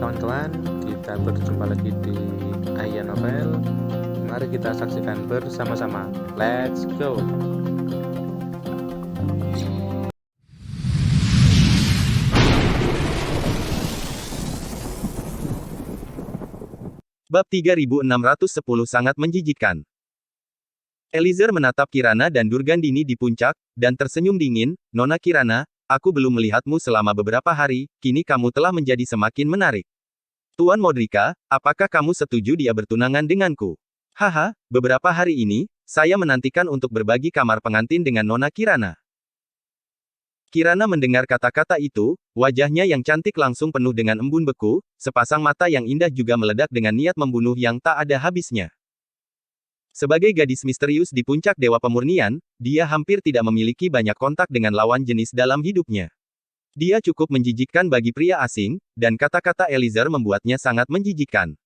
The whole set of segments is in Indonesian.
kawan-kawan, kita berjumpa lagi di Aya Novel. Mari kita saksikan bersama-sama. Let's go. Bab 3610 sangat menjijikkan. Eliezer menatap Kirana dan Durgandini di puncak, dan tersenyum dingin. Nona Kirana, aku belum melihatmu selama beberapa hari, kini kamu telah menjadi semakin menarik. Tuan Modrika, apakah kamu setuju dia bertunangan denganku? Haha, beberapa hari ini, saya menantikan untuk berbagi kamar pengantin dengan Nona Kirana. Kirana mendengar kata-kata itu, wajahnya yang cantik langsung penuh dengan embun beku, sepasang mata yang indah juga meledak dengan niat membunuh yang tak ada habisnya. Sebagai gadis misterius di puncak Dewa Pemurnian, dia hampir tidak memiliki banyak kontak dengan lawan jenis dalam hidupnya. Dia cukup menjijikkan bagi pria asing, dan kata-kata Eliezer membuatnya sangat menjijikkan.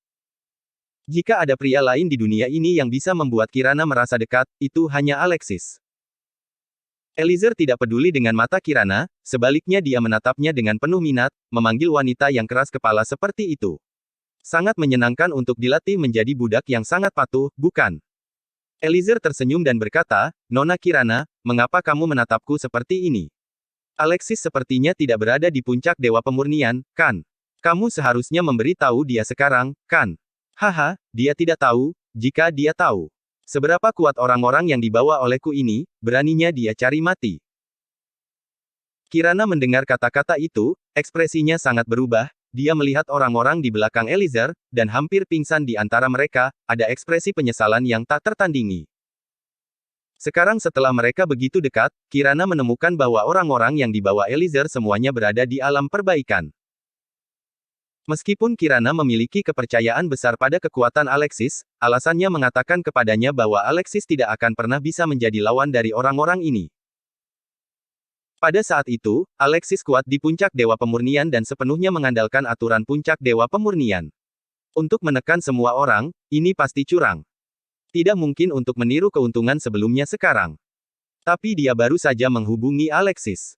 Jika ada pria lain di dunia ini yang bisa membuat Kirana merasa dekat, itu hanya Alexis. Eliezer tidak peduli dengan mata Kirana, sebaliknya dia menatapnya dengan penuh minat, memanggil wanita yang keras kepala seperti itu. Sangat menyenangkan untuk dilatih menjadi budak yang sangat patuh, bukan? Eliezer tersenyum dan berkata, Nona Kirana, mengapa kamu menatapku seperti ini? Alexis sepertinya tidak berada di puncak Dewa Pemurnian, kan? Kamu seharusnya memberi tahu dia sekarang, kan? Haha, dia tidak tahu, jika dia tahu. Seberapa kuat orang-orang yang dibawa olehku ini, beraninya dia cari mati. Kirana mendengar kata-kata itu, ekspresinya sangat berubah, dia melihat orang-orang di belakang Eliezer, dan hampir pingsan di antara mereka, ada ekspresi penyesalan yang tak tertandingi. Sekarang setelah mereka begitu dekat, Kirana menemukan bahwa orang-orang yang dibawa Eliezer semuanya berada di alam perbaikan. Meskipun Kirana memiliki kepercayaan besar pada kekuatan Alexis, alasannya mengatakan kepadanya bahwa Alexis tidak akan pernah bisa menjadi lawan dari orang-orang ini. Pada saat itu, Alexis kuat di puncak Dewa Pemurnian dan sepenuhnya mengandalkan aturan puncak Dewa Pemurnian. Untuk menekan semua orang, ini pasti curang. Tidak mungkin untuk meniru keuntungan sebelumnya sekarang. Tapi dia baru saja menghubungi Alexis.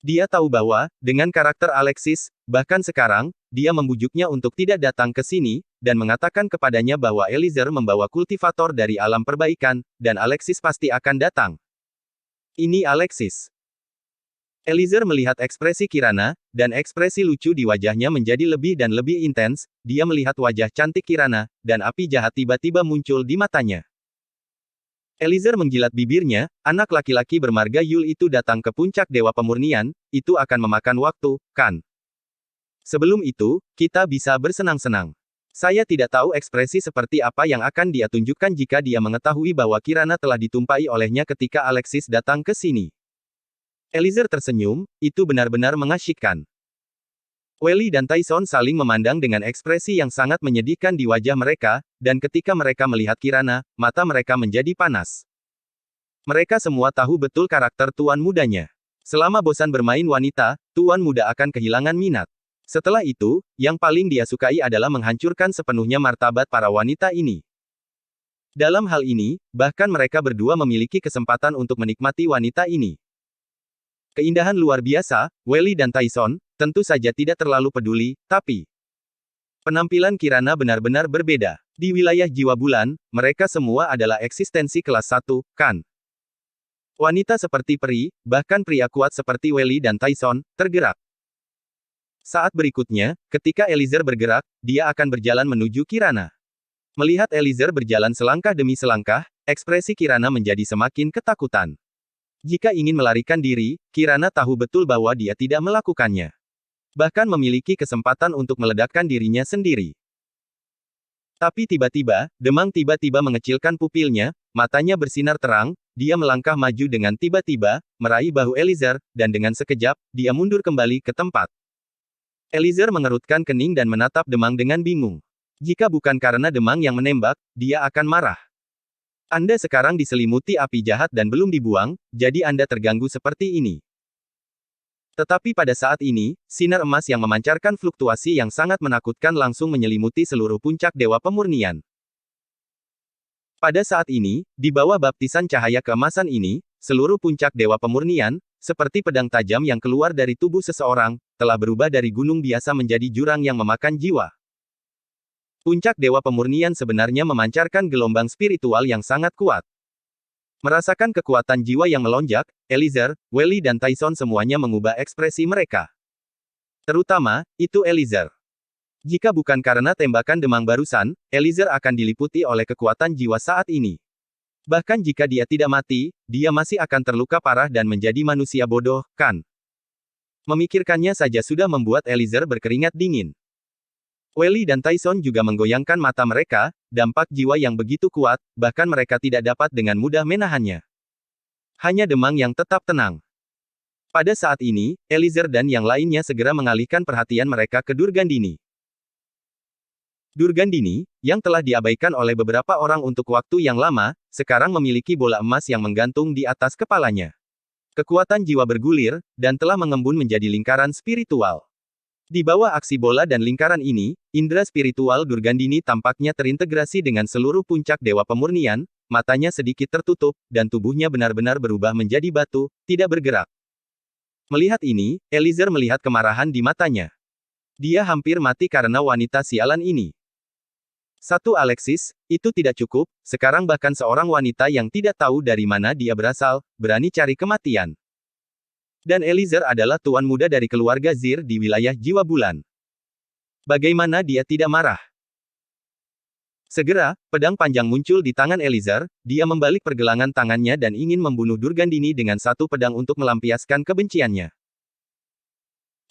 Dia tahu bahwa, dengan karakter Alexis, bahkan sekarang, dia membujuknya untuk tidak datang ke sini, dan mengatakan kepadanya bahwa Eliezer membawa kultivator dari alam perbaikan, dan Alexis pasti akan datang. Ini Alexis. Eliezer melihat ekspresi Kirana, dan ekspresi lucu di wajahnya menjadi lebih dan lebih intens, dia melihat wajah cantik Kirana, dan api jahat tiba-tiba muncul di matanya. Eliezer menjilat bibirnya, anak laki-laki bermarga Yul itu datang ke puncak Dewa Pemurnian, itu akan memakan waktu, kan? Sebelum itu, kita bisa bersenang-senang. Saya tidak tahu ekspresi seperti apa yang akan dia tunjukkan jika dia mengetahui bahwa Kirana telah ditumpai olehnya ketika Alexis datang ke sini. Eliezer tersenyum, itu benar-benar mengasyikkan. Welly dan Tyson saling memandang dengan ekspresi yang sangat menyedihkan di wajah mereka, dan ketika mereka melihat Kirana, mata mereka menjadi panas. Mereka semua tahu betul karakter tuan mudanya. Selama bosan bermain wanita, tuan muda akan kehilangan minat. Setelah itu, yang paling dia sukai adalah menghancurkan sepenuhnya martabat para wanita ini. Dalam hal ini, bahkan mereka berdua memiliki kesempatan untuk menikmati wanita ini. Keindahan luar biasa, Welly dan Tyson, tentu saja tidak terlalu peduli, tapi penampilan Kirana benar-benar berbeda. Di wilayah jiwa bulan, mereka semua adalah eksistensi kelas 1, kan? Wanita seperti peri, bahkan pria kuat seperti Welly dan Tyson, tergerak. Saat berikutnya, ketika Eliezer bergerak, dia akan berjalan menuju Kirana. Melihat Eliezer berjalan selangkah demi selangkah, ekspresi Kirana menjadi semakin ketakutan. Jika ingin melarikan diri, Kirana tahu betul bahwa dia tidak melakukannya. Bahkan memiliki kesempatan untuk meledakkan dirinya sendiri. Tapi tiba-tiba, Demang tiba-tiba mengecilkan pupilnya, matanya bersinar terang, dia melangkah maju dengan tiba-tiba, meraih bahu Eliezer, dan dengan sekejap, dia mundur kembali ke tempat. Eliezer mengerutkan kening dan menatap Demang dengan bingung. Jika bukan karena Demang yang menembak, dia akan marah. Anda sekarang diselimuti api jahat dan belum dibuang, jadi Anda terganggu seperti ini. Tetapi pada saat ini, sinar emas yang memancarkan fluktuasi yang sangat menakutkan langsung menyelimuti seluruh puncak Dewa Pemurnian. Pada saat ini, di bawah baptisan cahaya keemasan ini, seluruh puncak Dewa Pemurnian, seperti pedang tajam yang keluar dari tubuh seseorang, telah berubah dari gunung biasa menjadi jurang yang memakan jiwa. Puncak Dewa Pemurnian sebenarnya memancarkan gelombang spiritual yang sangat kuat. Merasakan kekuatan jiwa yang melonjak, Eliezer, Welly dan Tyson semuanya mengubah ekspresi mereka. Terutama, itu Eliezer. Jika bukan karena tembakan demang barusan, Eliezer akan diliputi oleh kekuatan jiwa saat ini. Bahkan jika dia tidak mati, dia masih akan terluka parah dan menjadi manusia bodoh, kan? Memikirkannya saja sudah membuat Eliezer berkeringat dingin. Welly dan Tyson juga menggoyangkan mata mereka, dampak jiwa yang begitu kuat, bahkan mereka tidak dapat dengan mudah menahannya. Hanya Demang yang tetap tenang. Pada saat ini, Eliezer dan yang lainnya segera mengalihkan perhatian mereka ke Durgandini. Durgandini, yang telah diabaikan oleh beberapa orang untuk waktu yang lama, sekarang memiliki bola emas yang menggantung di atas kepalanya. Kekuatan jiwa bergulir, dan telah mengembun menjadi lingkaran spiritual. Di bawah aksi bola dan lingkaran ini, indera spiritual Durgandini tampaknya terintegrasi dengan seluruh puncak Dewa Pemurnian, matanya sedikit tertutup, dan tubuhnya benar-benar berubah menjadi batu, tidak bergerak. Melihat ini, Eliezer melihat kemarahan di matanya. Dia hampir mati karena wanita sialan ini. Satu Alexis, itu tidak cukup, sekarang bahkan seorang wanita yang tidak tahu dari mana dia berasal, berani cari kematian. Dan Eliezer adalah tuan muda dari keluarga Zir di wilayah Jiwa Bulan. Bagaimana dia tidak marah? Segera, pedang panjang muncul di tangan Eliezer, dia membalik pergelangan tangannya dan ingin membunuh Durgandini dengan satu pedang untuk melampiaskan kebenciannya.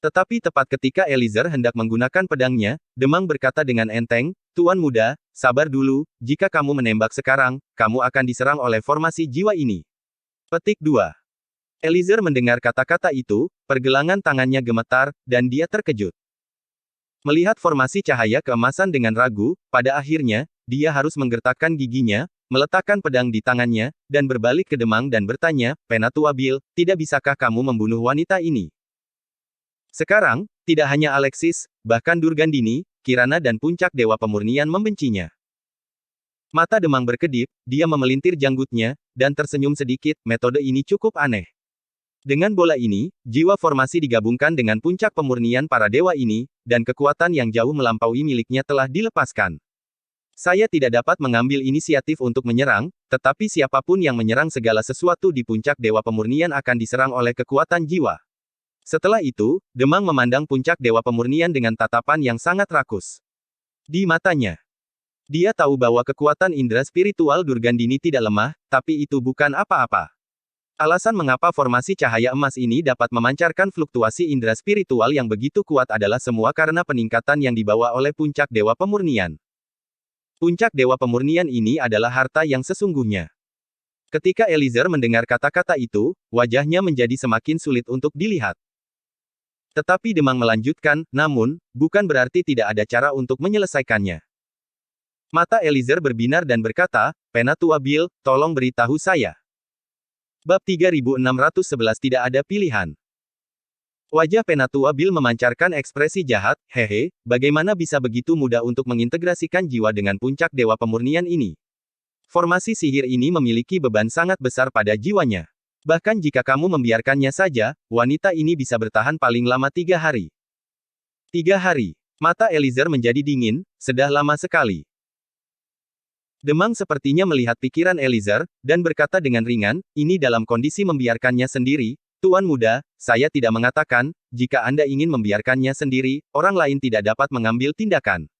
Tetapi tepat ketika Eliezer hendak menggunakan pedangnya, Demang berkata dengan enteng, "Tuan muda, sabar dulu, jika kamu menembak sekarang, kamu akan diserang oleh formasi jiwa ini." Petik 2. Eliezer mendengar kata-kata itu, pergelangan tangannya gemetar, dan dia terkejut. Melihat formasi cahaya keemasan dengan ragu, pada akhirnya, dia harus menggertakkan giginya, meletakkan pedang di tangannya, dan berbalik ke Demang dan bertanya, "Penatua Bill, tidak bisakah kamu membunuh wanita ini?" Sekarang, tidak hanya Alexis, bahkan Durgandini, Kirana dan puncak Dewa Pemurnian membencinya. Mata Demang berkedip, dia memelintir janggutnya, dan tersenyum sedikit, metode ini cukup aneh. Dengan bola ini, jiwa formasi digabungkan dengan puncak pemurnian para dewa ini, dan kekuatan yang jauh melampaui miliknya telah dilepaskan. Saya tidak dapat mengambil inisiatif untuk menyerang, tetapi siapapun yang menyerang segala sesuatu di puncak Dewa Pemurnian akan diserang oleh kekuatan jiwa. Setelah itu, Demang memandang puncak Dewa Pemurnian dengan tatapan yang sangat rakus. Di matanya, dia tahu bahwa kekuatan indera spiritual Durgandini tidak lemah, tapi itu bukan apa-apa. Alasan mengapa formasi cahaya emas ini dapat memancarkan fluktuasi indera spiritual yang begitu kuat adalah semua karena peningkatan yang dibawa oleh puncak Dewa Pemurnian. Puncak Dewa Pemurnian ini adalah harta yang sesungguhnya. Ketika Eliezer mendengar kata-kata itu, wajahnya menjadi semakin sulit untuk dilihat. Tetapi Demang melanjutkan, namun, bukan berarti tidak ada cara untuk menyelesaikannya. Mata Eliezer berbinar dan berkata, "Penatua Bill, tolong beritahu saya." Bab 3611 tidak ada pilihan. Wajah Penatua Bill memancarkan ekspresi jahat, "Hehe, bagaimana bisa begitu mudah untuk mengintegrasikan jiwa dengan puncak Dewa Pemurnian ini? Formasi sihir ini memiliki beban sangat besar pada jiwanya. Bahkan jika kamu membiarkannya saja, wanita ini bisa bertahan paling lama 3 hari. 3 hari. Mata Eliezer menjadi dingin, sudah lama sekali. Demang sepertinya melihat pikiran Eliezer, dan berkata dengan ringan, "Ini dalam kondisi membiarkannya sendiri, Tuan Muda, saya tidak mengatakan, jika Anda ingin membiarkannya sendiri, orang lain tidak dapat mengambil tindakan.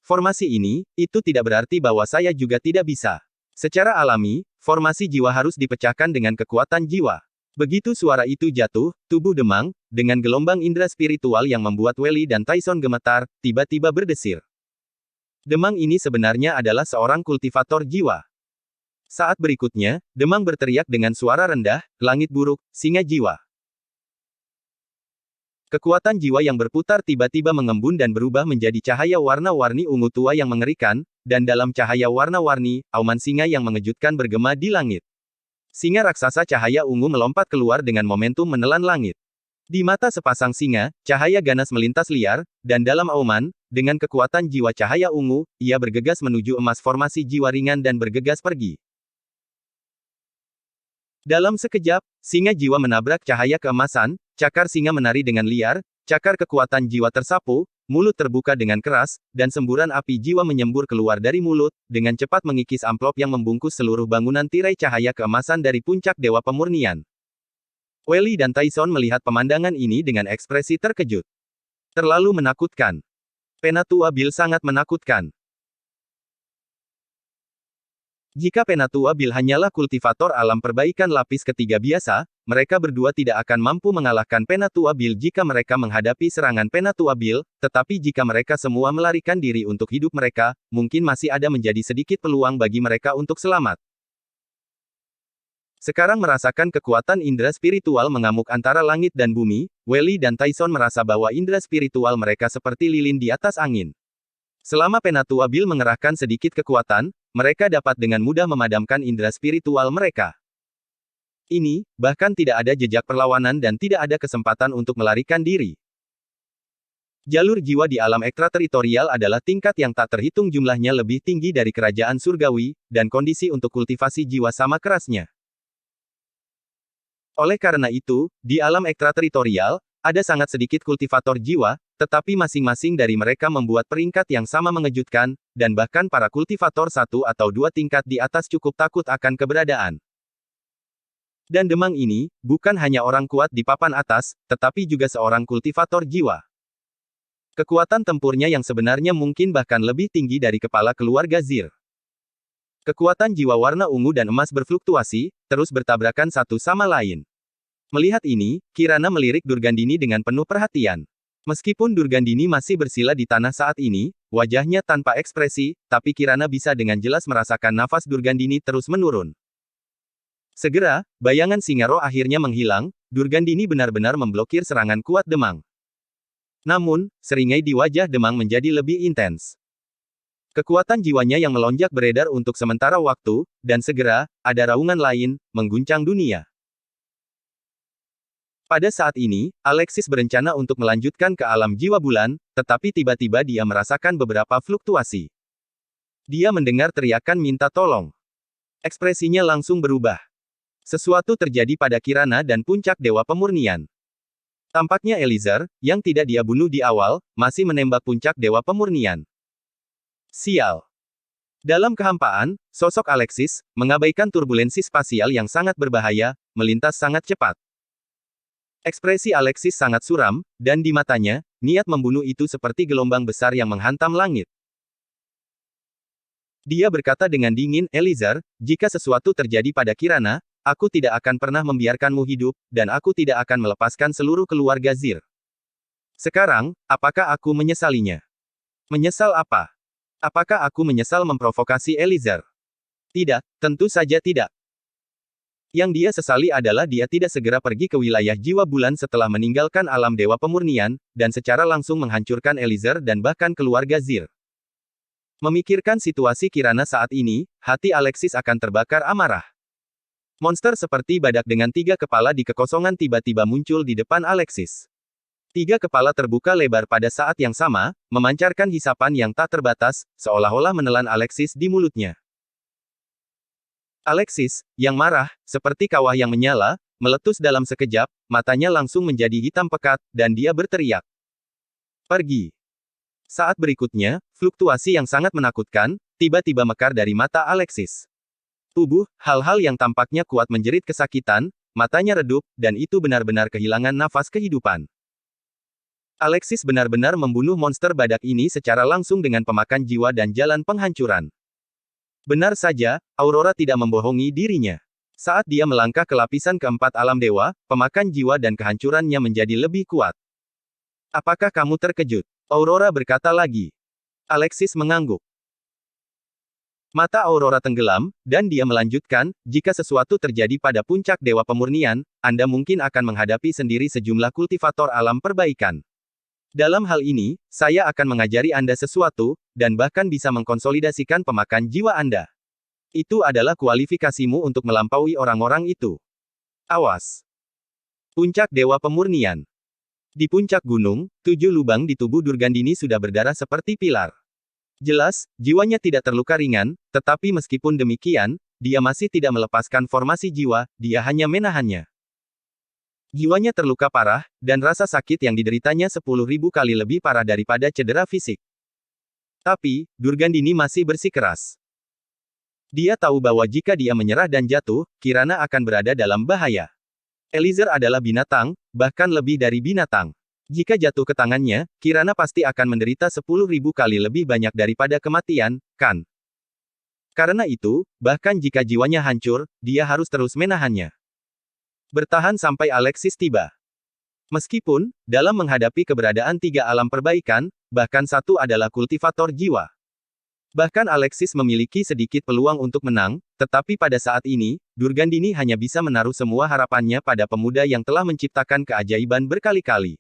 Formasi ini, itu tidak berarti bahwa saya juga tidak bisa. Secara alami, formasi jiwa harus dipecahkan dengan kekuatan jiwa." Begitu suara itu jatuh, tubuh Demang, dengan gelombang indera spiritual yang membuat Welly dan Tyson gemetar, tiba-tiba berdesir. Demang ini sebenarnya adalah seorang kultivator jiwa. Saat berikutnya, Demang berteriak dengan suara rendah, "Langit buruk, singa jiwa." Kekuatan jiwa yang berputar tiba-tiba mengembun dan berubah menjadi cahaya warna-warni ungu tua yang mengerikan, dan dalam cahaya warna-warni, auman singa yang mengejutkan bergema di langit. Singa raksasa cahaya ungu melompat keluar dengan momentum menelan langit. Di mata sepasang singa, cahaya ganas melintas liar, dan dalam auman, dengan kekuatan jiwa cahaya ungu, ia bergegas menuju emas formasi jiwa ringan dan bergegas pergi. Dalam sekejap, singa jiwa menabrak cahaya keemasan, cakar singa menari dengan liar, cakar kekuatan jiwa tersapu, mulut terbuka dengan keras, dan semburan api jiwa menyembur keluar dari mulut, dengan cepat mengikis amplop yang membungkus seluruh bangunan tirai cahaya keemasan dari puncak Dewa Pemurnian. Welly dan Tyson melihat pemandangan ini dengan ekspresi terkejut. Terlalu menakutkan. Penatua Bill sangat menakutkan. Jika Penatua Bill hanyalah kultivator alam perbaikan lapis ketiga biasa, mereka berdua tidak akan mampu mengalahkan Penatua Bill jika mereka menghadapi serangan Penatua Bill, tetapi jika mereka semua melarikan diri untuk hidup mereka, mungkin masih ada menjadi sedikit peluang bagi mereka untuk selamat. Sekarang merasakan kekuatan indera spiritual mengamuk antara langit dan bumi, Welly dan Tyson merasa bahwa indera spiritual mereka seperti lilin di atas angin. Selama Penatua Bill mengerahkan sedikit kekuatan, mereka dapat dengan mudah memadamkan indera spiritual mereka. Ini, bahkan tidak ada jejak perlawanan dan tidak ada kesempatan untuk melarikan diri. Jalur jiwa di alam ekstrateritorial adalah tingkat yang tak terhitung jumlahnya lebih tinggi dari kerajaan surgawi, dan kondisi untuk kultivasi jiwa sama kerasnya. Oleh karena itu, di alam ekstrateritorial, ada sangat sedikit kultivator jiwa, tetapi masing-masing dari mereka membuat peringkat yang sama mengejutkan, dan bahkan para kultivator satu atau dua tingkat di atas cukup takut akan keberadaan. Dan Demang ini, bukan hanya orang kuat di papan atas, tetapi juga seorang kultivator jiwa. Kekuatan tempurnya yang sebenarnya mungkin bahkan lebih tinggi dari kepala keluarga Zir. Kekuatan jiwa warna ungu dan emas berfluktuasi, terus bertabrakan satu sama lain. Melihat ini, Kirana melirik Durgandini dengan penuh perhatian. Meskipun Durgandini masih bersila di tanah saat ini, wajahnya tanpa ekspresi, tapi Kirana bisa dengan jelas merasakan nafas Durgandini terus menurun. Segera, bayangan Singaro akhirnya menghilang, Durgandini benar-benar memblokir serangan kuat Demang. Namun, seringai di wajah Demang menjadi lebih intens. Kekuatan jiwanya yang melonjak beredar untuk sementara waktu, dan segera, ada raungan lain, mengguncang dunia. Pada saat ini, Alexis berencana untuk melanjutkan ke alam jiwa bulan, tetapi tiba-tiba dia merasakan beberapa fluktuasi. Dia mendengar teriakan minta tolong. Ekspresinya langsung berubah. Sesuatu terjadi pada Kirana dan puncak Dewa Pemurnian. Tampaknya Eliezer, yang tidak dia bunuh di awal, masih menembak puncak Dewa Pemurnian. Sial. Dalam kehampaan, sosok Alexis, mengabaikan turbulensi spasial yang sangat berbahaya, melintas sangat cepat. Ekspresi Alexis sangat suram, dan di matanya, niat membunuh itu seperti gelombang besar yang menghantam langit. Dia berkata dengan dingin, Eliezer, jika sesuatu terjadi pada Kirana, aku tidak akan pernah membiarkanmu hidup, dan aku tidak akan melepaskan seluruh keluarga Zir. Sekarang, apakah aku menyesalinya? Menyesal apa? Apakah aku menyesal memprovokasi Eliezer? Tidak, tentu saja tidak. Yang dia sesali adalah dia tidak segera pergi ke wilayah jiwa bulan setelah meninggalkan alam Dewa Pemurnian, dan secara langsung menghancurkan Eliezer dan bahkan keluarga Zir. Memikirkan situasi Kirana saat ini, hati Alexis akan terbakar amarah. Monster seperti badak dengan 3 kepala di kekosongan tiba-tiba muncul di depan Alexis. 3 kepala terbuka lebar pada saat yang sama, memancarkan hisapan yang tak terbatas, seolah-olah menelan Alexis di mulutnya. Alexis, yang marah, seperti kawah yang menyala, meletus dalam sekejap, matanya langsung menjadi hitam pekat, dan dia berteriak. Pergi. Saat berikutnya, fluktuasi yang sangat menakutkan, tiba-tiba mekar dari mata Alexis. Tubuh, hal-hal yang tampaknya kuat menjerit kesakitan, matanya redup, dan itu benar-benar kehilangan nafas kehidupan. Alexis benar-benar membunuh monster badak ini secara langsung dengan pemakan jiwa dan jalan penghancuran. Benar saja, Aurora tidak membohongi dirinya. Saat dia melangkah ke lapisan keempat alam dewa, pemakan jiwa dan kehancurannya menjadi lebih kuat. Apakah kamu terkejut? Aurora berkata lagi. Alexis mengangguk. Mata Aurora tenggelam, dan dia melanjutkan, jika sesuatu terjadi pada puncak Dewa Pemurnian, Anda mungkin akan menghadapi sendiri sejumlah kultivator alam perbaikan. Dalam hal ini, saya akan mengajari Anda sesuatu, dan bahkan bisa mengkonsolidasikan pemakan jiwa Anda. Itu adalah kualifikasimu untuk melampaui orang-orang itu. Awas. Puncak Dewa Pemurnian. Di puncak gunung, 7 lubang di tubuh Durgandini sudah berdarah seperti pilar. Jelas, jiwanya tidak terluka ringan, tetapi meskipun demikian, dia masih tidak melepaskan formasi jiwa, dia hanya menahannya. Jiwanya terluka parah, dan rasa sakit yang dideritanya 10.000 kali lebih parah daripada cedera fisik. Tapi, Durgandini masih bersikeras. Dia tahu bahwa jika dia menyerah dan jatuh, Kirana akan berada dalam bahaya. Eliezer adalah binatang, bahkan lebih dari binatang. Jika jatuh ke tangannya, Kirana pasti akan menderita 10.000 kali lebih banyak daripada kematian, kan? Karena itu, bahkan jika jiwanya hancur, dia harus terus menahannya. Bertahan sampai Alexis tiba. Meskipun, dalam menghadapi keberadaan tiga alam perbaikan, bahkan satu adalah kultivator jiwa. Bahkan Alexis memiliki sedikit peluang untuk menang, tetapi pada saat ini, Durgandini hanya bisa menaruh semua harapannya pada pemuda yang telah menciptakan keajaiban berkali-kali.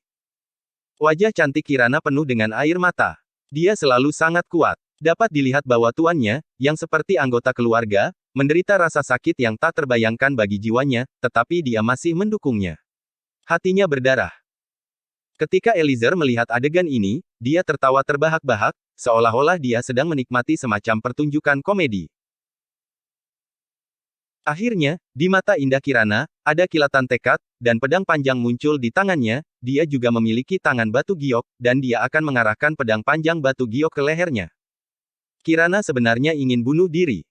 Wajah cantik Kirana penuh dengan air mata. Dia selalu sangat kuat. Dapat dilihat bahwa tuannya, yang seperti anggota keluarga, menderita rasa sakit yang tak terbayangkan bagi jiwanya, tetapi dia masih mendukungnya. Hatinya berdarah. Ketika Eliezer melihat adegan ini, dia tertawa terbahak-bahak, seolah-olah dia sedang menikmati semacam pertunjukan komedi. Akhirnya, di mata indah Kirana, ada kilatan tekad, dan pedang panjang muncul di tangannya. Dia juga memiliki tangan batu giok, dan dia akan mengarahkan pedang panjang batu giok ke lehernya. Kirana sebenarnya ingin bunuh diri.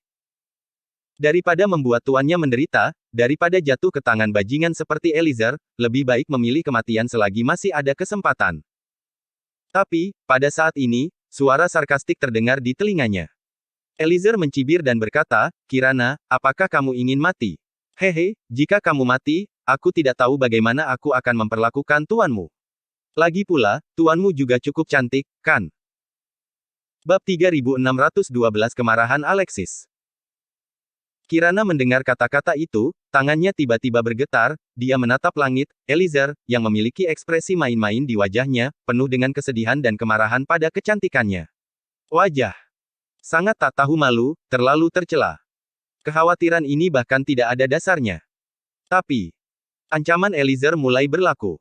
Daripada membuat tuannya menderita, daripada jatuh ke tangan bajingan seperti Eliezer, lebih baik memilih kematian selagi masih ada kesempatan. Tapi, pada saat ini, suara sarkastik terdengar di telinganya. Eliezer mencibir dan berkata, "Kirana, apakah kamu ingin mati? Hehe, jika kamu mati, aku tidak tahu bagaimana aku akan memperlakukan tuanmu. Lagi pula, tuanmu juga cukup cantik, kan?" Bab 3612 Kemarahan Alexis. Kirana mendengar kata-kata itu, tangannya tiba-tiba bergetar, dia menatap langit. Eliezer, yang memiliki ekspresi main-main di wajahnya, penuh dengan kesedihan dan kemarahan pada kecantikannya. Wajah sangat tak tahu malu, terlalu tercela. Kekhawatiran ini bahkan tidak ada dasarnya. Tapi, ancaman Eliezer mulai berlaku.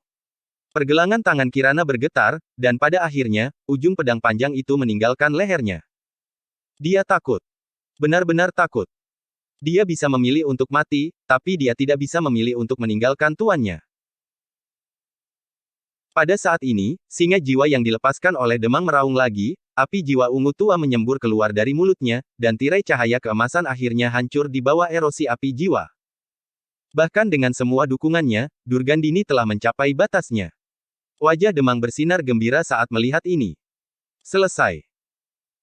Pergelangan tangan Kirana bergetar, dan pada akhirnya, ujung pedang panjang itu meninggalkan lehernya. Dia takut. Benar-benar takut. Dia bisa memilih untuk mati, tapi dia tidak bisa memilih untuk meninggalkan tuannya. Pada saat ini, singa jiwa yang dilepaskan oleh Demang meraung lagi, api jiwa ungu tua menyembur keluar dari mulutnya, dan tirai cahaya keemasan akhirnya hancur di bawah erosi api jiwa. Bahkan dengan semua dukungannya, Durgandini telah mencapai batasnya. Wajah Demang bersinar gembira saat melihat ini. Selesai.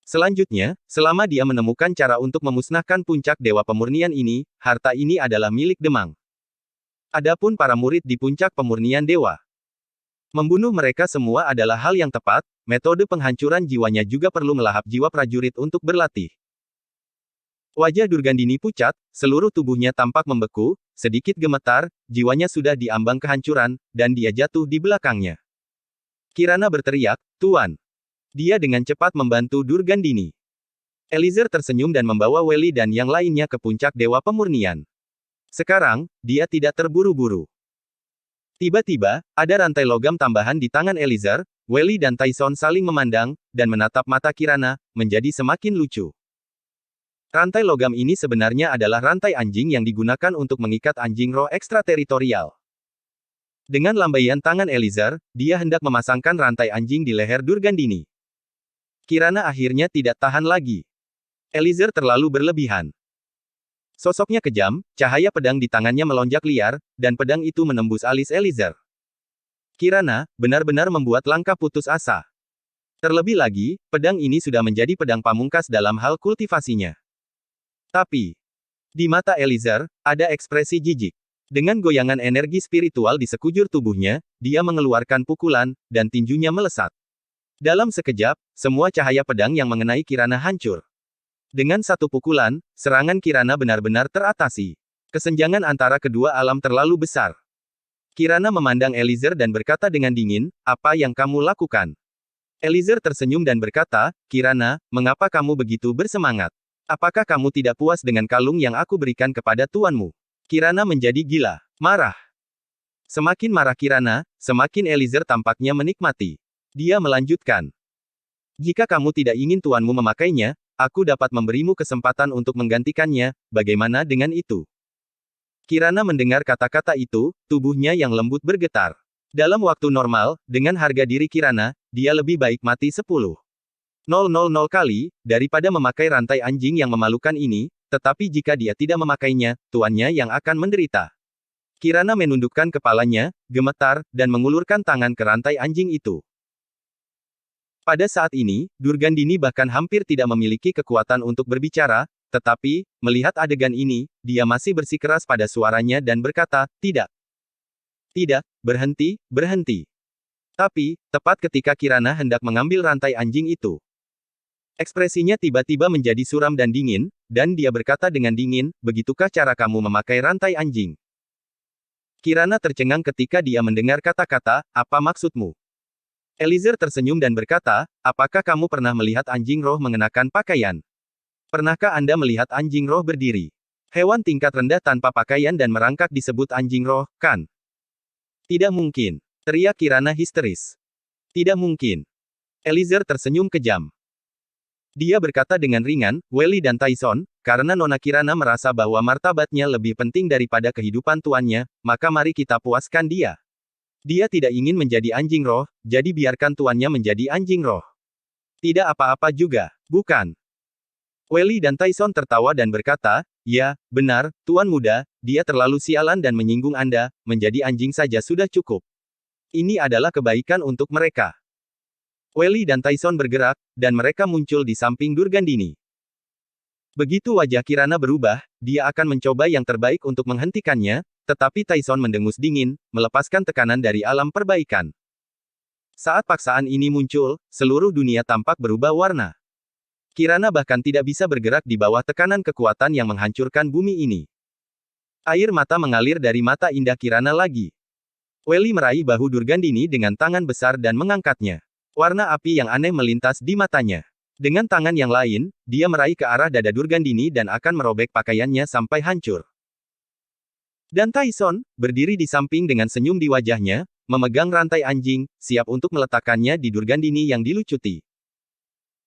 Selanjutnya, selama dia menemukan cara untuk memusnahkan puncak dewa pemurnian ini, harta ini adalah milik Demang. Adapun para murid di puncak pemurnian dewa, membunuh mereka semua adalah hal yang tepat. Metode penghancuran jiwanya juga perlu melahap jiwa prajurit untuk berlatih. Wajah Durgandini pucat, seluruh tubuhnya tampak membeku, sedikit gemetar, jiwanya sudah di ambang kehancuran, dan dia jatuh di belakangnya. Kirana berteriak, "Tuan!" Dia dengan cepat membantu Durgandini. Eliezer tersenyum dan membawa Welly dan yang lainnya ke puncak dewa pemurnian. Sekarang, dia tidak terburu-buru. Tiba-tiba, ada rantai logam tambahan di tangan Eliezer. Welly dan Tyson saling memandang, dan menatap mata Kirana, menjadi semakin lucu. Rantai logam ini sebenarnya adalah rantai anjing yang digunakan untuk mengikat anjing roh ekstrateritorial. Dengan lambaian tangan Eliezer, dia hendak memasangkan rantai anjing di leher Durgandini. Kirana akhirnya tidak tahan lagi. Eliezer terlalu berlebihan. Sosoknya kejam, cahaya pedang di tangannya melonjak liar, dan pedang itu menembus alis Eliezer. Kirana, benar-benar membuat langkah putus asa. Terlebih lagi, pedang ini sudah menjadi pedang pamungkas dalam hal kultivasinya. Tapi, di mata Eliezer, ada ekspresi jijik. Dengan goyangan energi spiritual di sekujur tubuhnya, dia mengeluarkan pukulan, dan tinjunya melesat. Dalam sekejap, semua cahaya pedang yang mengenai Kirana hancur. Dengan satu pukulan, serangan Kirana benar-benar teratasi. Kesenjangan antara kedua alam terlalu besar. Kirana memandang Eliezer dan berkata dengan dingin, "Apa yang kamu lakukan?" Eliezer tersenyum dan berkata, "Kirana, mengapa kamu begitu bersemangat? Apakah kamu tidak puas dengan kalung yang aku berikan kepada tuanmu?" Kirana menjadi gila. Marah. Semakin marah Kirana, semakin Eliezer tampaknya menikmati. Dia melanjutkan. "Jika kamu tidak ingin tuanmu memakainya, aku dapat memberimu kesempatan untuk menggantikannya, bagaimana dengan itu? Kirana mendengar kata-kata itu, tubuhnya yang lembut bergetar. Dalam waktu normal, dengan harga diri Kirana, dia lebih baik mati 10.000 kali, daripada memakai rantai anjing yang memalukan ini, tetapi jika dia tidak memakainya, tuannya yang akan menderita. Kirana menundukkan kepalanya, gemetar, dan mengulurkan tangan ke rantai anjing itu. Pada saat ini, Durgandini bahkan hampir tidak memiliki kekuatan untuk berbicara, tetapi, melihat adegan ini, dia masih bersikeras pada suaranya dan berkata, tidak. Tidak, berhenti, berhenti. Tapi, tepat ketika Kirana hendak mengambil rantai anjing itu, ekspresinya tiba-tiba menjadi suram dan dingin, dan dia berkata dengan dingin, begitukah cara kamu memakai rantai anjing? Kirana tercengang ketika dia mendengar kata-kata, apa maksudmu? Eliezer tersenyum dan berkata, apakah kamu pernah melihat anjing roh mengenakan pakaian? Pernahkah Anda melihat anjing roh berdiri? Hewan tingkat rendah tanpa pakaian dan merangkak disebut anjing roh, kan? Tidak mungkin. Teriak Kirana histeris. Tidak mungkin. Eliezer tersenyum kejam. Dia berkata dengan ringan, Welly dan Tyson, karena Nona Kirana merasa bahwa martabatnya lebih penting daripada kehidupan tuannya, maka mari kita puaskan dia. Dia tidak ingin menjadi anjing roh, jadi biarkan tuannya menjadi anjing roh. Tidak apa-apa juga, bukan? Welly dan Tyson tertawa dan berkata, ya, benar, Tuan Muda, dia terlalu sialan dan menyinggung Anda, menjadi anjing saja sudah cukup. Ini adalah kebaikan untuk mereka. Welly dan Tyson bergerak, dan mereka muncul di samping Durgandini. Begitu wajah Kirana berubah, dia akan mencoba yang terbaik untuk menghentikannya, tetapi Tyson mendengus dingin, melepaskan tekanan dari alam perbaikan. Saat paksaan ini muncul, seluruh dunia tampak berubah warna. Kirana bahkan tidak bisa bergerak di bawah tekanan kekuatan yang menghancurkan bumi ini. Air mata mengalir dari mata indah Kirana lagi. Welly meraih bahu Durgandini dengan tangan besar dan mengangkatnya. Warna api yang aneh melintas di matanya. Dengan tangan yang lain, dia meraih ke arah dada Durgandini dan akan merobek pakaiannya sampai hancur. Dan Tyson, berdiri di samping dengan senyum di wajahnya, memegang rantai anjing, siap untuk meletakkannya di Durgandini yang dilucuti.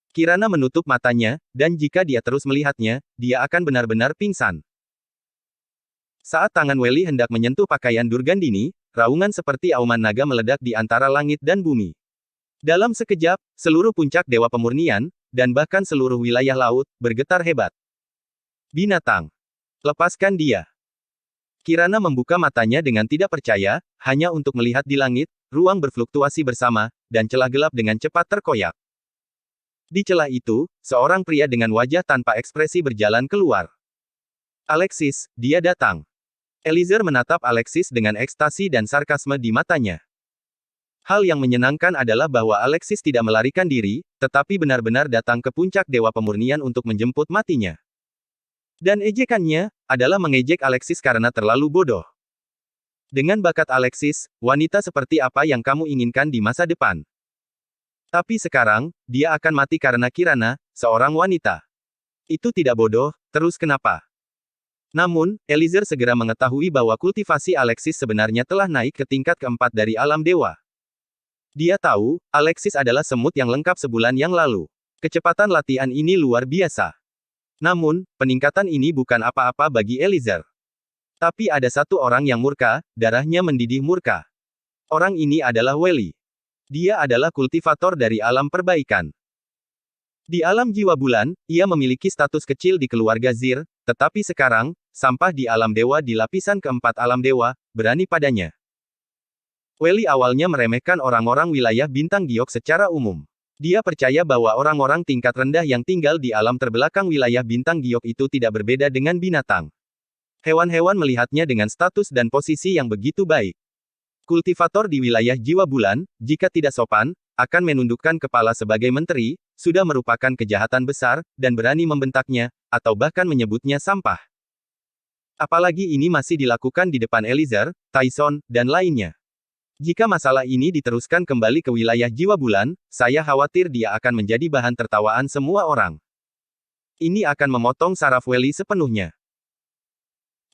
Kirana menutup matanya, dan jika dia terus melihatnya, dia akan benar-benar pingsan. Saat tangan Welly hendak menyentuh pakaian Durgandini, raungan seperti auman naga meledak di antara langit dan bumi. Dalam sekejap, seluruh puncak Dewa Pemurnian, dan bahkan seluruh wilayah laut, bergetar hebat. Binatang. Lepaskan dia. Kirana membuka matanya dengan tidak percaya, hanya untuk melihat di langit, ruang berfluktuasi bersama, dan celah gelap dengan cepat terkoyak. Di celah itu, seorang pria dengan wajah tanpa ekspresi berjalan keluar. Alexis, dia datang. Eliezer menatap Alexis dengan ekstasi dan sarkasme di matanya. Hal yang menyenangkan adalah bahwa Alexis tidak melarikan diri, tetapi benar-benar datang ke puncak Dewa Pemurnian untuk menjemput matinya. Dan ejekannya, adalah mengejek Alexis karena terlalu bodoh. Dengan bakat Alexis, wanita seperti apa yang kamu inginkan di masa depan? Tapi sekarang, dia akan mati karena Kirana, seorang wanita. Itu tidak bodoh, terus kenapa? Namun, Eliezer segera mengetahui bahwa kultivasi Alexis sebenarnya telah naik ke tingkat keempat dari alam dewa. Dia tahu, Alexis adalah semut yang lengkap sebulan yang lalu. Kecepatan latihan ini luar biasa. Namun, peningkatan ini bukan apa-apa bagi Eliezer. Tapi ada satu orang yang murka, darahnya mendidih murka. Orang ini adalah Welly. Dia adalah kultivator dari alam perbaikan. Di alam jiwa bulan, ia memiliki status kecil di keluarga Zir, tetapi sekarang, sampah di alam dewa di lapisan keempat alam dewa, berani padanya. Welly awalnya meremehkan orang-orang wilayah bintang giok secara umum. Dia percaya bahwa orang-orang tingkat rendah yang tinggal di alam terbelakang wilayah bintang giok itu tidak berbeda dengan binatang. Hewan-hewan melihatnya dengan status dan posisi yang begitu baik. Kultivator di wilayah jiwa bulan, jika tidak sopan, akan menundukkan kepala sebagai menteri, sudah merupakan kejahatan besar, dan berani membentaknya, atau bahkan menyebutnya sampah. Apalagi ini masih dilakukan di depan Eliezer, Tyson, dan lainnya. Jika masalah ini diteruskan kembali ke wilayah jiwa bulan, saya khawatir dia akan menjadi bahan tertawaan semua orang. Ini akan memotong saraf Welly sepenuhnya.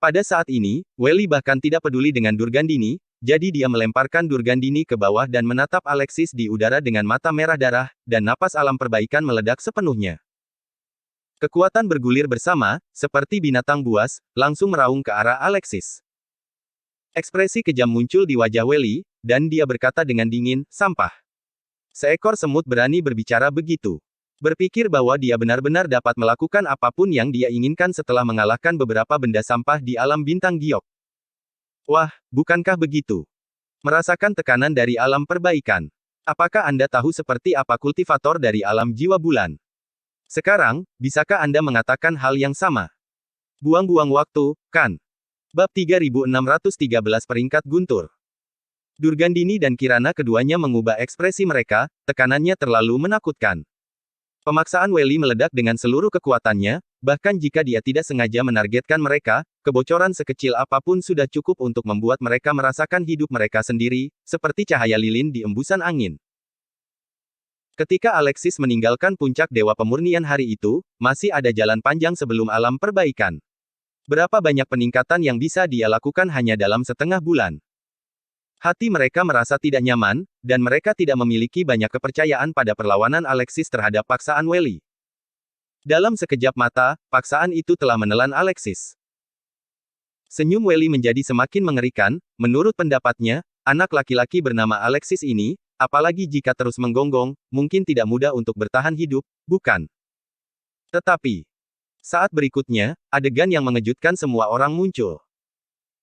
Pada saat ini, Welly bahkan tidak peduli dengan Durgandini, jadi dia melemparkan Durgandini ke bawah dan menatap Alexis di udara dengan mata merah darah, dan napas alam perbaikan meledak sepenuhnya. Kekuatan bergulir bersama, seperti binatang buas, langsung meraung ke arah Alexis. Ekspresi kejam muncul di wajah Welly, dan dia berkata dengan dingin, sampah. Seekor semut berani berbicara begitu. Berpikir bahwa dia benar-benar dapat melakukan apapun yang dia inginkan setelah mengalahkan beberapa benda sampah di alam bintang giok. Wah, bukankah begitu? Merasakan tekanan dari alam perbaikan. Apakah Anda tahu seperti apa kultivator dari alam jiwa bulan? Sekarang, bisakah Anda mengatakan hal yang sama? Buang-buang waktu, kan? Bab 3613 Peringkat Guntur. Durgandini dan Kirana keduanya mengubah ekspresi mereka, tekanannya terlalu menakutkan. Pemaksaan Welly meledak dengan seluruh kekuatannya, bahkan jika dia tidak sengaja menargetkan mereka, kebocoran sekecil apapun sudah cukup untuk membuat mereka merasakan hidup mereka sendiri, seperti cahaya lilin di embusan angin. Ketika Alexis meninggalkan puncak Dewa Pemurnian hari itu, masih ada jalan panjang sebelum alam perbaikan. Berapa banyak peningkatan yang bisa dia lakukan hanya dalam setengah bulan. Hati mereka merasa tidak nyaman, dan mereka tidak memiliki banyak kepercayaan pada perlawanan Alexis terhadap paksaan Welly. Dalam sekejap mata, paksaan itu telah menelan Alexis. Senyum Welly menjadi semakin mengerikan, menurut pendapatnya, anak laki-laki bernama Alexis ini, apalagi jika terus menggonggong, mungkin tidak mudah untuk bertahan hidup, bukan? Tetapi, saat berikutnya, adegan yang mengejutkan semua orang muncul.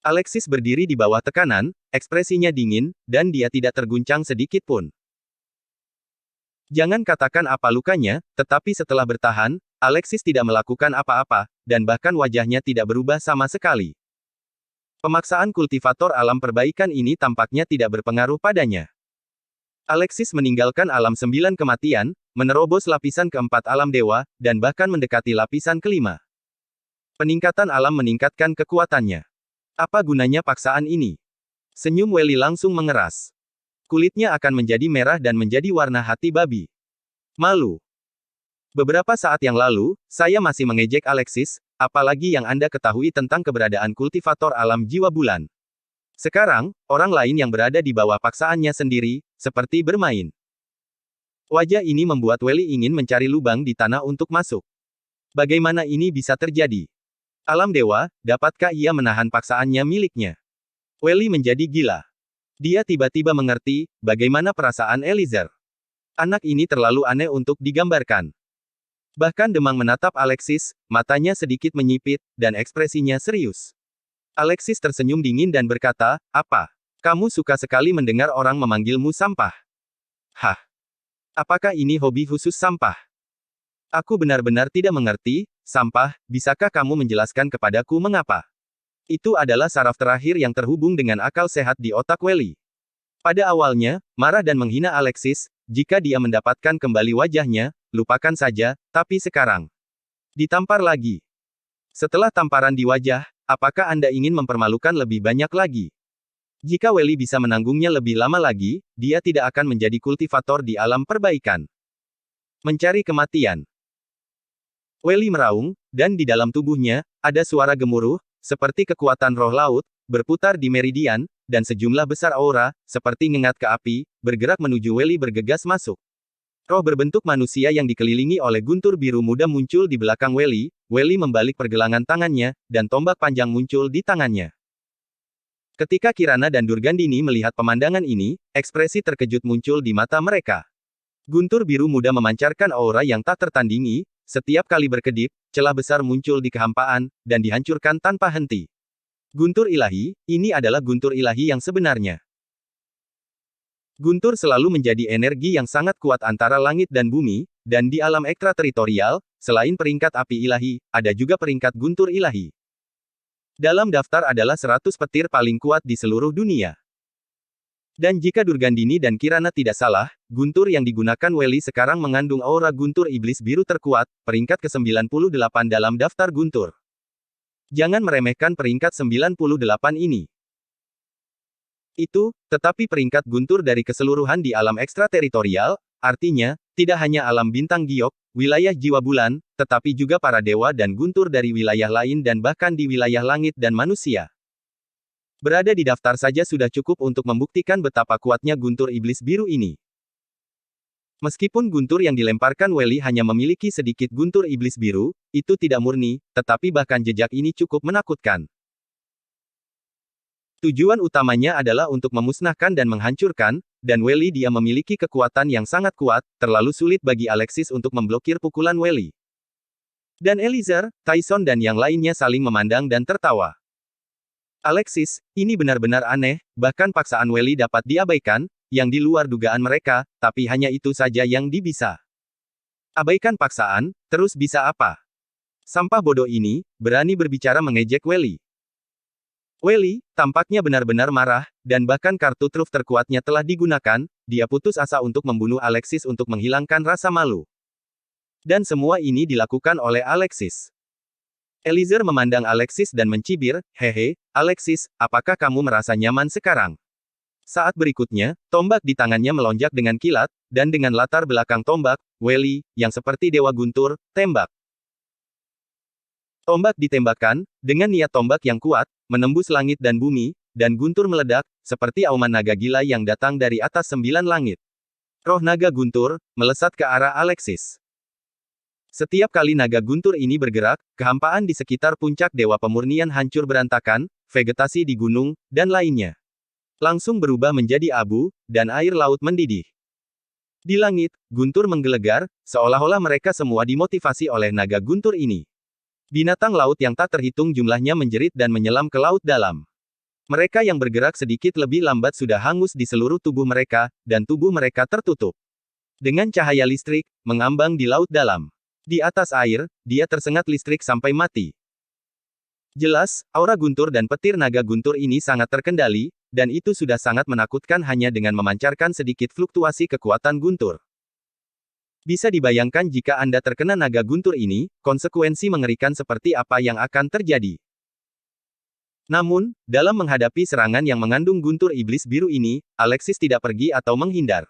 Alexis berdiri di bawah tekanan, ekspresinya dingin, dan dia tidak terguncang sedikit pun. Jangan katakan apa lukanya, tetapi setelah bertahan, Alexis tidak melakukan apa-apa, dan bahkan wajahnya tidak berubah sama sekali. Pemaksaan kultivator alam perbaikan ini tampaknya tidak berpengaruh padanya. Alexis meninggalkan alam 9 kematian, menerobos lapisan keempat alam dewa, dan bahkan mendekati lapisan kelima. Peningkatan alam meningkatkan kekuatannya. Apa gunanya paksaan ini? Senyum Welly langsung mengeras. Kulitnya akan menjadi merah dan menjadi warna hati babi. Malu. Beberapa saat yang lalu, saya masih mengejek Alexis, apalagi yang Anda ketahui tentang keberadaan kultivator alam jiwa bulan. Sekarang, orang lain yang berada di bawah paksaannya sendiri, seperti bermain. Wajah ini membuat Welly ingin mencari lubang di tanah untuk masuk. Bagaimana ini bisa terjadi? Alam dewa, dapatkah ia menahan paksaannya miliknya? Welly menjadi gila. Dia tiba-tiba mengerti, bagaimana perasaan Eliezer. Anak ini terlalu aneh untuk digambarkan. Bahkan Demang menatap Alexis, matanya sedikit menyipit, dan ekspresinya serius. Alexis tersenyum dingin dan berkata, apa? Kamu suka sekali mendengar orang memanggilmu sampah. Hah? Apakah ini hobi khusus sampah? Aku benar-benar tidak mengerti, sampah, bisakah kamu menjelaskan kepadaku mengapa? Itu adalah saraf terakhir yang terhubung dengan akal sehat di otak Welly. Pada awalnya, marah dan menghina Alexis, jika dia mendapatkan kembali wajahnya, lupakan saja, tapi sekarang. Ditampar lagi. Setelah tamparan di wajah, apakah Anda ingin mempermalukan lebih banyak lagi? Jika Welly bisa menanggungnya lebih lama lagi, dia tidak akan menjadi kultivator di alam perbaikan. Mencari kematian. Welly meraung, dan di dalam tubuhnya, ada suara gemuruh, seperti kekuatan roh laut, berputar di meridian, dan sejumlah besar aura, seperti ngengat ke api, bergerak menuju Welly bergegas masuk. Roh berbentuk manusia yang dikelilingi oleh guntur biru muda muncul di belakang Welly. Welly membalik pergelangan tangannya, dan tombak panjang muncul di tangannya. Ketika Kirana dan Durgandini melihat pemandangan ini, ekspresi terkejut muncul di mata mereka. Guntur biru muda memancarkan aura yang tak tertandingi, setiap kali berkedip, celah besar muncul di kehampaan, dan dihancurkan tanpa henti. Guntur ilahi, ini adalah guntur ilahi yang sebenarnya. Guntur selalu menjadi energi yang sangat kuat antara langit dan bumi, dan di alam ekstrateritorial, selain peringkat api ilahi, ada juga peringkat guntur ilahi. Dalam daftar adalah 100 petir paling kuat di seluruh dunia. Dan jika Durgandini dan Kirana tidak salah, guntur yang digunakan Welly sekarang mengandung aura guntur iblis biru terkuat, peringkat ke-98 dalam daftar guntur. Jangan meremehkan peringkat 98 ini. Tetapi peringkat guntur dari keseluruhan di alam ekstrateritorial, artinya, tidak hanya alam bintang giok, wilayah jiwa bulan, tetapi juga para dewa dan guntur dari wilayah lain dan bahkan di wilayah langit dan manusia. Berada di daftar saja sudah cukup untuk membuktikan betapa kuatnya guntur iblis biru ini. Meskipun guntur yang dilemparkan Welly hanya memiliki sedikit guntur iblis biru, itu tidak murni, tetapi bahkan jejak ini cukup menakutkan. Tujuan utamanya adalah untuk memusnahkan dan menghancurkan, dan Welly dia memiliki kekuatan yang sangat kuat, terlalu sulit bagi Alexis untuk memblokir pukulan Welly. Dan Eliezer, Tyson dan yang lainnya saling memandang dan tertawa. Alexis, ini benar-benar aneh, bahkan paksaan Welly dapat diabaikan, yang di luar dugaan mereka, tapi hanya itu saja yang bisa. Abaikan paksaan, terus bisa apa? Sampah bodoh ini, berani berbicara mengejek Welly. Welly, tampaknya benar-benar marah, dan bahkan kartu truf terkuatnya telah digunakan, dia putus asa untuk membunuh Alexis untuk menghilangkan rasa malu. Dan semua ini dilakukan oleh Alexis. Eliezer memandang Alexis dan mencibir, "Hehe, Alexis, apakah kamu merasa nyaman sekarang?" Saat berikutnya, tombak di tangannya melonjak dengan kilat, dan dengan latar belakang tombak, Welly, yang seperti dewa guntur, tembak. Tombak ditembakkan, dengan niat tombak yang kuat, menembus langit dan bumi, dan guntur meledak, seperti auman naga gila yang datang dari atas 9 langit. Roh naga guntur, melesat ke arah Alexis. Setiap kali naga guntur ini bergerak, kehampaan di sekitar puncak dewa pemurnian hancur berantakan, vegetasi di gunung, dan lainnya langsung berubah menjadi abu, dan air laut mendidih. Di langit, guntur menggelegar, seolah-olah mereka semua dimotivasi oleh naga guntur ini. Binatang laut yang tak terhitung jumlahnya menjerit dan menyelam ke laut dalam. Mereka yang bergerak sedikit lebih lambat sudah hangus di seluruh tubuh mereka, dan tubuh mereka tertutup dengan cahaya listrik, mengambang di laut dalam. Di atas air, dia tersengat listrik sampai mati. Jelas, aura guntur dan petir naga guntur ini sangat terkendali, dan itu sudah sangat menakutkan hanya dengan memancarkan sedikit fluktuasi kekuatan guntur. Bisa dibayangkan jika Anda terkena naga guntur ini, konsekuensi mengerikan seperti apa yang akan terjadi. Namun, dalam menghadapi serangan yang mengandung guntur iblis biru ini, Alexis tidak pergi atau menghindar.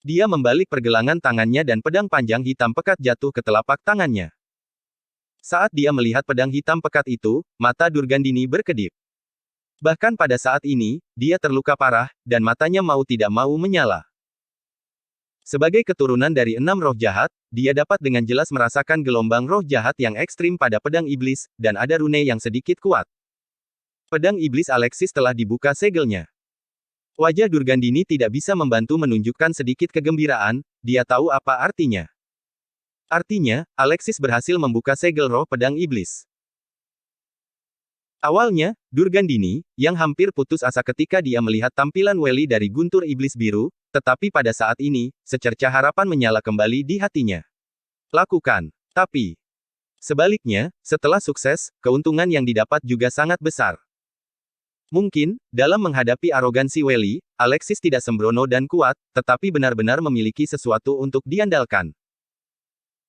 Dia membalik pergelangan tangannya dan pedang panjang hitam pekat jatuh ke telapak tangannya. Saat dia melihat pedang hitam pekat itu, mata Durgandini berkedip. Bahkan pada saat ini, dia terluka parah, dan matanya mau tidak mau menyala. Sebagai keturunan dari 6 roh jahat, dia dapat dengan jelas merasakan gelombang roh jahat yang ekstrim pada pedang iblis, dan ada rune yang sedikit kuat. Pedang iblis Alexis telah dibuka segelnya. Wajah Durgandini tidak bisa membantu menunjukkan sedikit kegembiraan, dia tahu apa artinya. Artinya, Alexis berhasil membuka segel roh pedang iblis. Awalnya, Durgandini, yang hampir putus asa ketika dia melihat tampilan Welly dari guntur iblis biru, tetapi pada saat ini, secercah harapan menyala kembali di hatinya. Lakukan. Tapi, sebaliknya, setelah sukses, keuntungan yang didapat juga sangat besar. Mungkin, dalam menghadapi arogansi Welly, Alexis tidak sembrono dan kuat, tetapi benar-benar memiliki sesuatu untuk diandalkan.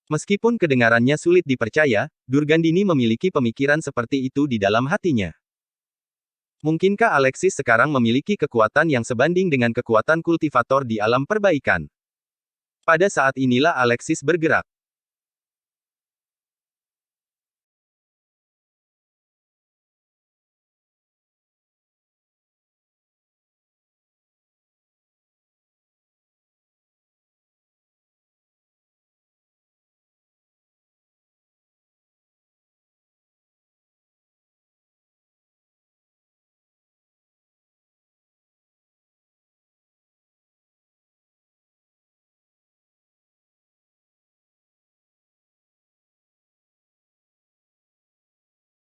Meskipun kedengarannya sulit dipercaya, Durgandini memiliki pemikiran seperti itu di dalam hatinya. Mungkinkah Alexis sekarang memiliki kekuatan yang sebanding dengan kekuatan kultivator di alam perbaikan? Pada saat inilah Alexis bergerak.